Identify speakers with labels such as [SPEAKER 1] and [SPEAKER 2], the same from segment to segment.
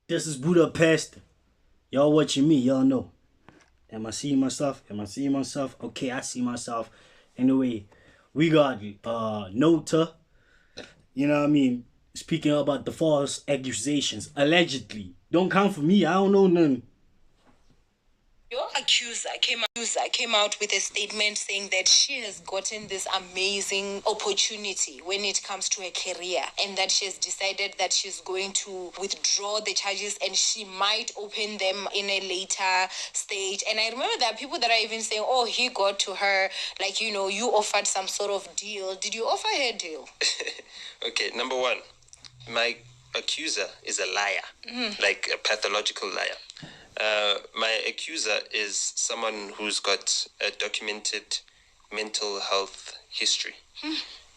[SPEAKER 1] This is Budapest. Y'all watching me, y'all know. Am I seeing myself? Am I seeing myself? Okay, I see myself. Anyway, we got Nota, you know what I mean? Speaking about the false accusations, allegedly. Don't come for me, I don't know none.
[SPEAKER 2] Your accuser came out with a statement saying that she has gotten this amazing opportunity when it comes to her career, and that she has decided that she's going to withdraw the charges and she might open them in a later stage. And I remember there are people that are even saying, oh, he got to her, like, you offered some sort of deal. Did you offer her a deal?
[SPEAKER 3] Okay, number one, my accuser is a liar, like a pathological liar. My accuser is someone who's got a documented mental health history.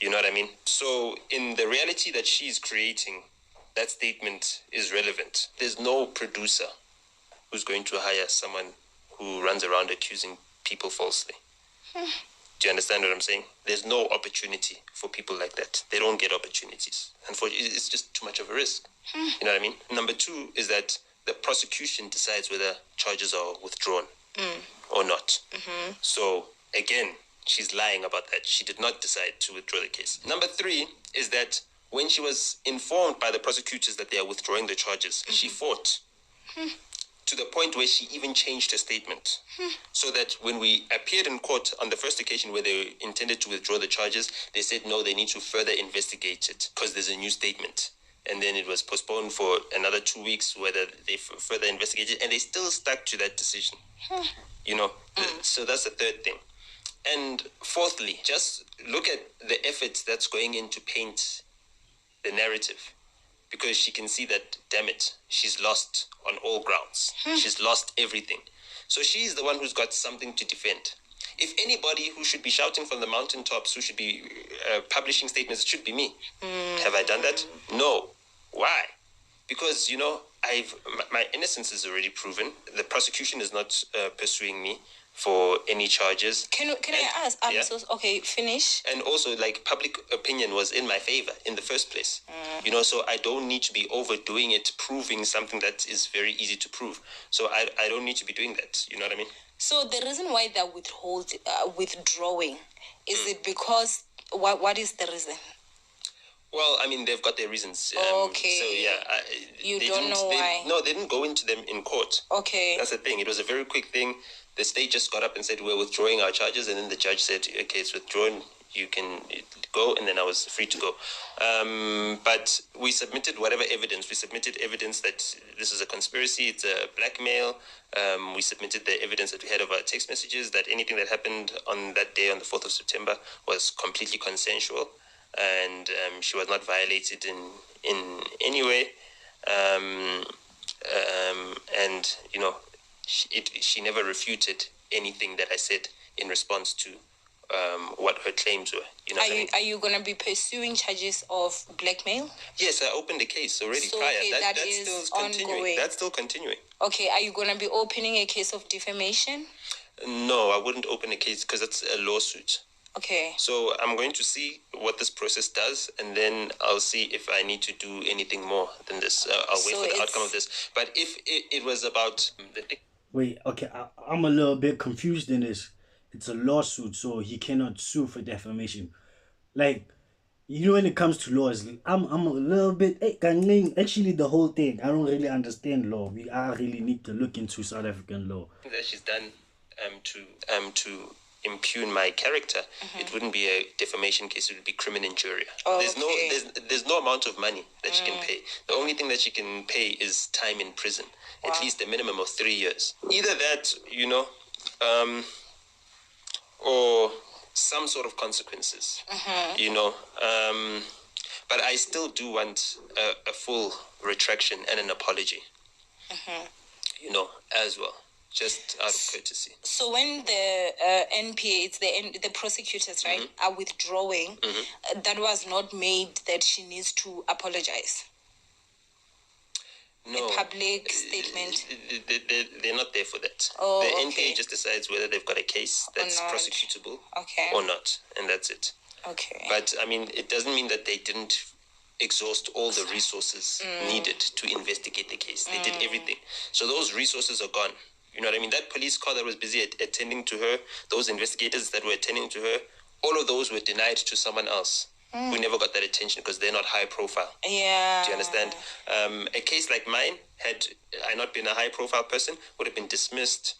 [SPEAKER 3] You know what I mean? So in the reality that she's creating, that statement is relevant. There's no producer who's going to hire someone who runs around accusing people falsely. Do you understand what I'm saying? There's no opportunity for people like that. They don't get opportunities. Unfortunately, it's just too much of a risk. You know what I mean? Number two is that the prosecution decides whether charges are withdrawn or not. So, again, she's lying about that. She did not decide to withdraw the case. Number three is that when she was informed by the prosecutors that they are withdrawing the charges, she fought to the point where she even changed her statement. So that when we appeared in court on the first occasion where they intended to withdraw the charges, they said no, they need to further investigate it because there's a new statement. And then it was postponed for another 2 weeks whether they further investigated, and they still stuck to that decision. So that's the third thing. And fourthly, just look at the effort that's going in to paint the narrative, because she can see that, damn it, she's lost on all grounds. She's lost everything. So she's the one who's got something to defend. If anybody who should be shouting from the mountaintops, who should be publishing statements, it should be me. Have I done that? No. Why? Because, my innocence is already proven. The prosecution is not pursuing me for any charges.
[SPEAKER 2] Can I ask? Okay, finish.
[SPEAKER 3] And also, public opinion was in my favor in the first place. So I don't need to be overdoing it, proving something that is very easy to prove. So I don't need to be doing that. You know what I mean?
[SPEAKER 2] So the reason why they're withdrawing, is it because, what is the reason?
[SPEAKER 3] Well, I mean, they've got their reasons.
[SPEAKER 2] Okay.
[SPEAKER 3] So, yeah.
[SPEAKER 2] You don't know why?
[SPEAKER 3] No, they didn't go into them in court.
[SPEAKER 2] Okay.
[SPEAKER 3] That's the thing. It was a very quick thing. The state just got up and said, we're withdrawing our charges. And then the judge said, okay, it's withdrawn. You can go. And then I was free to go. But we submitted whatever evidence. We submitted evidence that this is a conspiracy. It's a blackmail. We submitted the evidence that we had of our text messages, that anything that happened on that day, on the 4th of September, was completely consensual. And she was not violated in any way. And, she never refuted anything that I said in response to what her claims were.
[SPEAKER 2] Are you going to be pursuing charges of blackmail?
[SPEAKER 3] Yes, I opened a case already
[SPEAKER 2] so,
[SPEAKER 3] prior.
[SPEAKER 2] Okay,
[SPEAKER 3] that's
[SPEAKER 2] is
[SPEAKER 3] still continuing.
[SPEAKER 2] Ongoing.
[SPEAKER 3] That's still continuing.
[SPEAKER 2] Okay, are you going to be opening a case of defamation?
[SPEAKER 3] No, I wouldn't open a case because it's a lawsuit.
[SPEAKER 2] Okay.
[SPEAKER 3] So I'm going to see what this process does, and then I'll see if I need to do anything more than this. I'll wait for the outcome of this. But if it was about the thing...
[SPEAKER 1] Wait, okay, I'm a little bit confused in this. It's a lawsuit, so he cannot sue for defamation. When it comes to laws, I'm a little bit... Actually, the whole thing, I don't really understand law. I really need to look into South African law.
[SPEAKER 3] That she's done to impugn my character, it wouldn't be a defamation case, it would be crimen injuria. There's no amount of money that she can pay. The only thing that she can pay is time in prison, at least a minimum of 3 years. Either that, or some sort of consequences, but I still do want a full retraction and an apology, as well. Just out of courtesy.
[SPEAKER 2] So when the NPA, it's the prosecutors, right, are withdrawing, that was not made that she needs to apologize?
[SPEAKER 3] No.
[SPEAKER 2] A public statement?
[SPEAKER 3] They're not there for that.
[SPEAKER 2] Oh,
[SPEAKER 3] the
[SPEAKER 2] okay.
[SPEAKER 3] NPA just decides whether they've got a case that's prosecutable
[SPEAKER 2] or
[SPEAKER 3] not, and that's it.
[SPEAKER 2] Okay.
[SPEAKER 3] But, I mean, it doesn't mean that they didn't exhaust all the resources needed to investigate the case. They did everything. So those resources are gone. You know what I mean? That police car that was busy attending to her, those investigators that were attending to her, all of those were denied to someone else who never got that attention because they're not high profile.
[SPEAKER 2] Yeah.
[SPEAKER 3] Do you understand? A case like mine, had I not been a high profile person, would have been dismissed,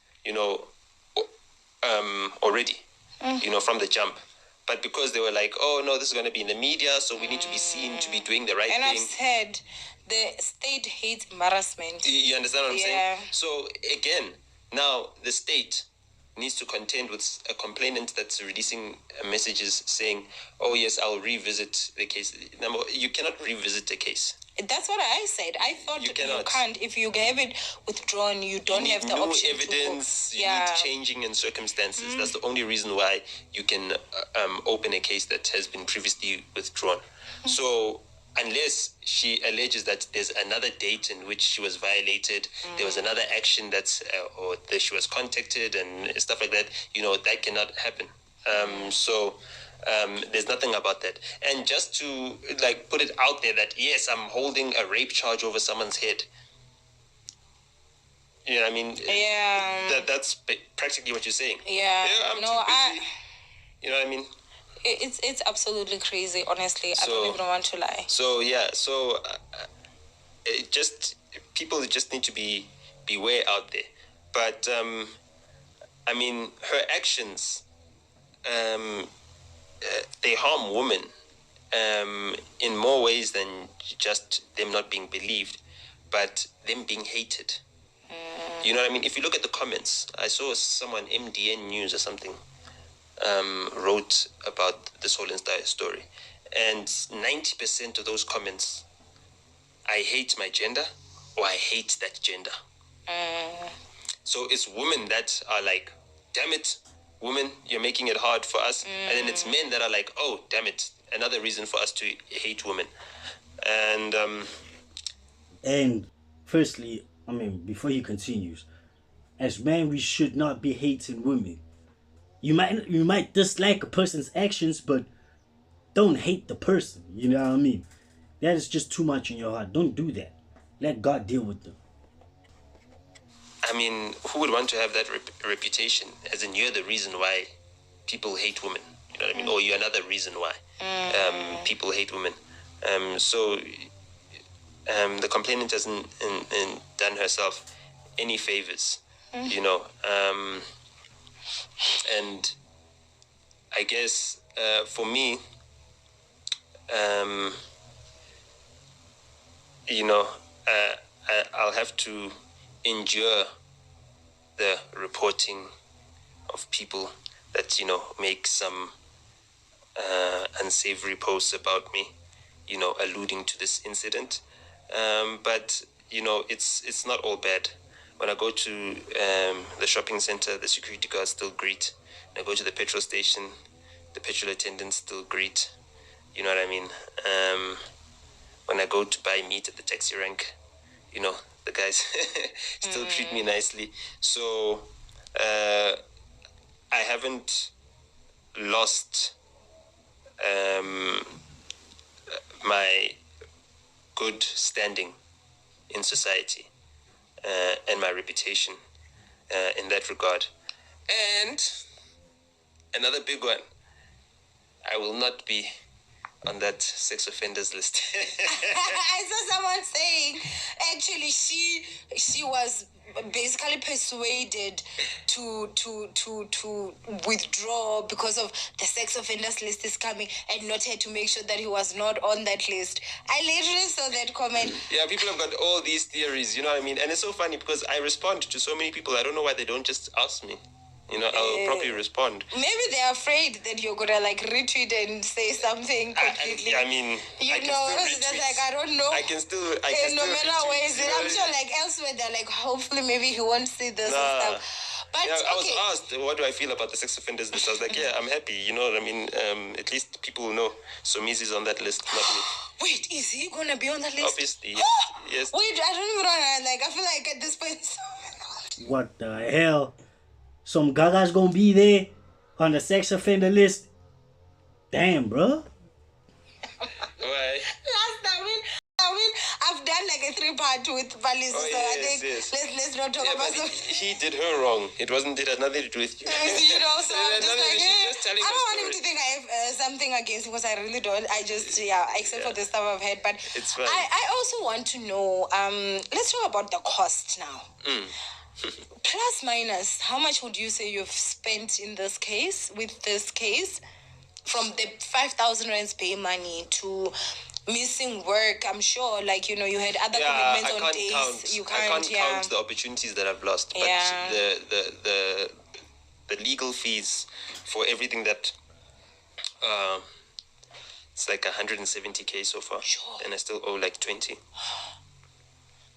[SPEAKER 3] already, from the jump. But because they were like, oh no, this is going to be in the media, so we need to be seen to be doing the right
[SPEAKER 2] And
[SPEAKER 3] thing.
[SPEAKER 2] I've said the state hates embarrassment.
[SPEAKER 3] You understand what I'm saying? So again, now the state needs to contend with a complainant that's releasing messages saying, oh yes, I'll revisit the case. Number, you cannot revisit a case.
[SPEAKER 2] That's what I said. I thought you can't. If you have it withdrawn, you don't have the option
[SPEAKER 3] evidence.
[SPEAKER 2] To
[SPEAKER 3] you need changing in circumstances. That's the only reason why you can open a case that has been previously withdrawn. So unless she alleges that there's another date in which she was violated, there was another action that's or that she was contacted and stuff like that, that cannot happen. So there's nothing about that. And just to put it out there that yes, I'm holding a rape charge over someone's head. You know what I mean?
[SPEAKER 2] Yeah.
[SPEAKER 3] That's practically what you're saying.
[SPEAKER 2] Yeah.
[SPEAKER 3] I'm too busy. You know what I mean?
[SPEAKER 2] It's absolutely crazy, honestly. I don't even want to lie.
[SPEAKER 3] So yeah, people just need to beware out there. But I mean, her actions, they harm women in more ways than just them not being believed, but them being hated. You know what I mean? If you look at the comments, I saw someone, MDN News or something, wrote about this whole entire story, and 90% of those comments, I hate my gender, or I hate that gender. So it's women that are like, damn it, women, you're making it hard for us. And then it's men that are like, oh, damn it, another reason for us to hate women.
[SPEAKER 1] And firstly, I mean, before he continues, as men, we should not be hating women. You might dislike a person's actions, but don't hate the person. You know what I mean? That is just too much in your heart. Don't do that. Let God deal with them.
[SPEAKER 3] I mean, who would want to have that reputation? As in, you're the reason why people hate women. You know what I mean? Or you're another reason why people hate women. So the complainant hasn't done herself any favors, and I guess for me, I'll have to endure the reporting of people that make some unsavory posts about me, alluding to this incident. But it's not all bad. When I go to the shopping center, the security guards still greet. When I go to the petrol station, the petrol attendants still greet. You know what I mean? When I go to buy meat at the taxi rank, the guys still treat me nicely. So I haven't lost my good standing in society and my reputation in that regard. And another big one, I will not be on that sex offenders list.
[SPEAKER 2] I saw someone saying, actually, she was basically persuaded to withdraw because of the sex offenders list is coming, and not her to make sure that he was not on that list. I literally saw that comment.
[SPEAKER 3] Yeah, people have got all these theories, you know what I mean? And it's so funny because I respond to so many people. I don't know why they don't just ask me. I'll probably respond.
[SPEAKER 2] Maybe they're afraid that you're gonna retweet and say something completely.
[SPEAKER 3] I mean,
[SPEAKER 2] I don't know.
[SPEAKER 3] I can still.
[SPEAKER 2] No matter where is it, I'm sure elsewhere they're hopefully maybe he won't see this and stuff. But
[SPEAKER 3] I was asked, what do I feel about the sex offenders list? I was like, yeah, I'm happy. You know what I mean? At least people will know. So Mizi's on that list, not me.
[SPEAKER 2] Wait, is he gonna be on that list?
[SPEAKER 3] Obviously, yes.
[SPEAKER 2] Wait, I don't even know. I feel like at this point.
[SPEAKER 1] What the hell? Some gaga's gonna be there on the sex offender list. Damn, bro.
[SPEAKER 3] Why?
[SPEAKER 2] Last time a three-part with Valis.
[SPEAKER 3] Oh,
[SPEAKER 2] So I
[SPEAKER 3] yes,
[SPEAKER 2] think
[SPEAKER 3] yes.
[SPEAKER 2] let's not talk
[SPEAKER 3] Yeah,
[SPEAKER 2] about
[SPEAKER 3] but
[SPEAKER 2] some.
[SPEAKER 3] he did her wrong. It had nothing to do with you.
[SPEAKER 2] You know, so
[SPEAKER 3] It
[SPEAKER 2] I'm
[SPEAKER 3] had
[SPEAKER 2] just
[SPEAKER 3] nothing to
[SPEAKER 2] like,
[SPEAKER 3] do- she's just telling
[SPEAKER 2] I
[SPEAKER 3] her
[SPEAKER 2] don't want him
[SPEAKER 3] story.
[SPEAKER 2] to think I have something against him because I really don't. I just, except for the stuff I've had. But
[SPEAKER 3] It's fine.
[SPEAKER 2] I also want to know, let's talk about the cost now. Plus minus, how much would you say you've spent in this case, with this case? From the 5,000 rands pay money to missing work, I'm sure, like, you had other commitments on days.
[SPEAKER 3] I can't count the opportunities that I've lost, but
[SPEAKER 2] Yeah.
[SPEAKER 3] the legal fees for everything that it's like 170K so far,
[SPEAKER 2] Sure.
[SPEAKER 3] and I still owe like 20.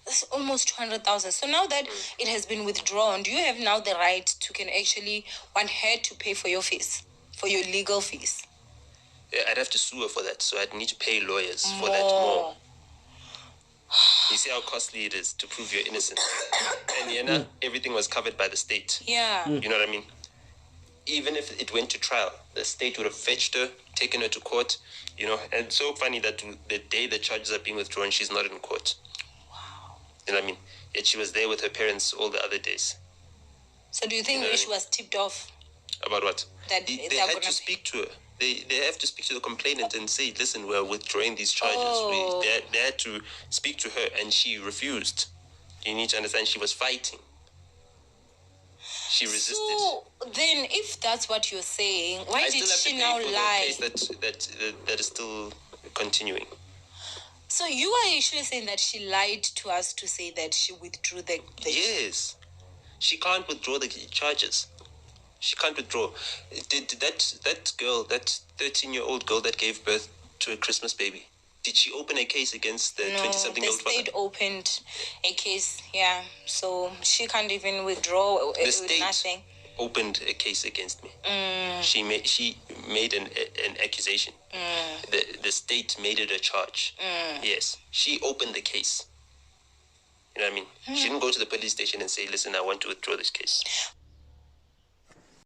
[SPEAKER 2] That's almost 200,000. So now that it has been withdrawn, do you have now the right to can actually want her to pay for your fees, for your legal fees?
[SPEAKER 3] Yeah, I'd have to sue her for that, so I'd need to pay lawyers for that more. You see how costly it is to prove you're innocent. And everything was covered by the state.
[SPEAKER 2] Yeah.
[SPEAKER 3] You know what I mean? Even if it went to trial, the state would have fetched her, taken her to court, and it's so funny that the day the charges are being withdrawn, she's not in court.
[SPEAKER 2] Wow.
[SPEAKER 3] You know what I mean? Yet she was there with her parents all the other days.
[SPEAKER 2] So do you think she was tipped off?
[SPEAKER 3] About what?
[SPEAKER 2] That
[SPEAKER 3] They
[SPEAKER 2] they're
[SPEAKER 3] had
[SPEAKER 2] gonna
[SPEAKER 3] to speak to her. They have to speak to the complainant and say, listen, we're withdrawing these charges.
[SPEAKER 2] Oh.
[SPEAKER 3] They had to speak to her, and she refused. You need to understand, she was fighting. She resisted.
[SPEAKER 2] So then, if that's what you're saying, why
[SPEAKER 3] I
[SPEAKER 2] did
[SPEAKER 3] still have
[SPEAKER 2] she
[SPEAKER 3] to
[SPEAKER 2] now
[SPEAKER 3] pay for
[SPEAKER 2] lie?
[SPEAKER 3] the case that is still continuing.
[SPEAKER 2] So you are actually saying that she lied to us to say that she withdrew the
[SPEAKER 3] Yes. She can't withdraw the charges. She can't withdraw. Did that girl, that 13-year-old girl that gave birth to a Christmas baby, did she open a case against the 20-something-year-old
[SPEAKER 2] the
[SPEAKER 3] father?
[SPEAKER 2] state opened a case, so she can't even withdraw
[SPEAKER 3] The
[SPEAKER 2] with
[SPEAKER 3] state
[SPEAKER 2] nothing.
[SPEAKER 3] opened a case against me. She made an accusation. The state made it a charge. Yes, she opened the case. You know what I mean? She didn't go to the police station and say, listen, I want to withdraw this case.